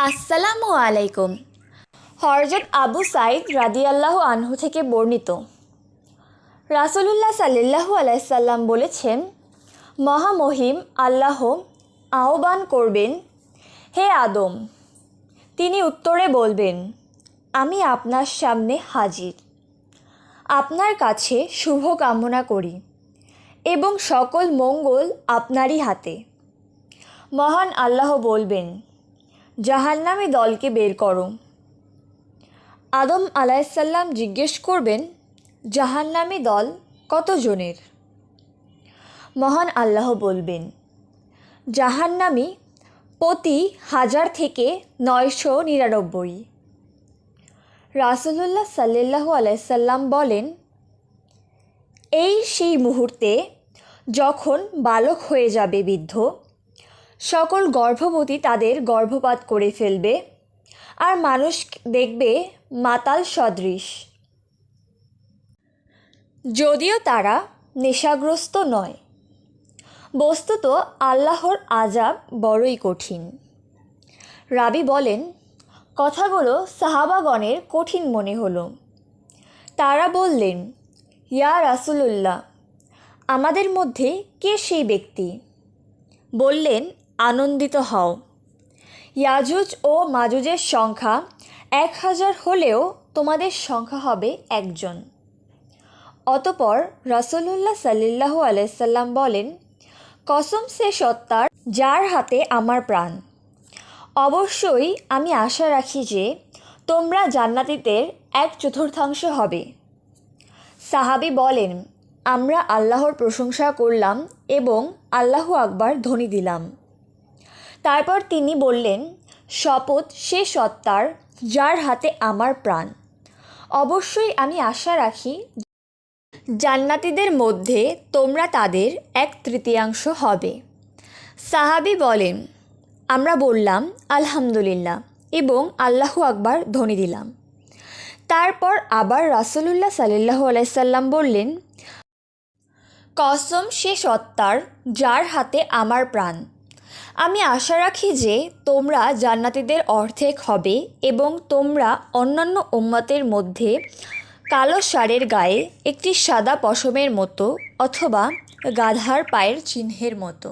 আসসালামু আলাইকুম। হযরত আবু সাঈদ রাদিয়াল্লাহু আনহু থেকে বর্ণিত, রাসূলুল্লাহ সাল্লাল্লাহু আলাইহি সাল্লাম বলেছেন, মহামহিম আল্লাহ আহ্বান করবেন, হে আদম। তিনি উত্তরে বলবেন, আমি আপনার সামনে হাজির। আপনার কাছে শুভ কামনা করি এবং সকল মঙ্গল আপনারই হাতে। মহান আল্লাহ বলবেন, জাহান্নামী দলকে বের করো। আদম আলাইসাল্লাম জিজ্ঞেস করবেন, জাহান্নামী দল কতজনের? মহান আল্লাহ বলবেন, জাহান্নামী প্রতি 1000 থেকে 999। রাসূলুল্লাহ সাল্লাল্লাহু আলাইহি সাল্লাম বলেন, এই সেই মুহূর্তে যখন বালক হয়ে যাবে বৃদ্ধ, সকল গর্ভবতী তাদের গর্ভপাত করে ফেলবে আর মানুষ দেখবে মাতাল সদৃশ, যদিও তারা নেশাগ্রস্ত নয়। বস্তুত আল্লাহর আযাব বড়ই কঠিন। রাবি বলেন, কথাগুলো সাহাবাগণের কঠিন মনে হলো। তারা বললেন, ইয়া রাসূলুল্লাহ, আমাদের মধ্যে কে সেই ব্যক্তি? বললেন, আনন্দিত হও। ইয়াজুজ ও মাজুজের সংখ্যা 1000 হলেও তোমাদের সংখ্যা হবে একজন। অতপর রাসূলুল্লাহ সাল্লাল্লাহু আলাইহি সাল্লাম বলেন, কসম সে সত্তার যার হাতে আমার প্রাণ, অবশ্যই আমি আশা রাখি যে তোমরা জান্নাতীদের 1/4 হবে। সাহাবী বলেন, আমরা আল্লাহর প্রশংসা করলাম এবং আল্লাহু আকবার ধ্বনি দিলাম। তারপর তিনি বললেন, শপথ সে সত্তার যার হাতে আমার প্রাণ, অবশ্যই আমি আশা রাখি জান্নাতীদের মধ্যে তোমরা তাদের 1/3 হবে। সাহাবী বলেন, আমরা বললাম আলহামদুলিল্লাহ এবং আল্লাহু আকবার ধ্বনি দিলাম। তারপর আবার রাসূলুল্লাহ সাল্লাল্লাহু আলাইহি সাল্লাম বললেন, কসম সে সত্তার যার হাতে আমার প্রাণ, আমি আশা রাখি যে তোমরা জান্নাতীদের অর্ধেক হবে এবং তোমরা অন্যান্য উম্মতের মধ্যে কালো ষাঁড়ের গায়ে একটি সাদা পশমের মতো অথবা গাধার পায়ের চিহ্নের মতো।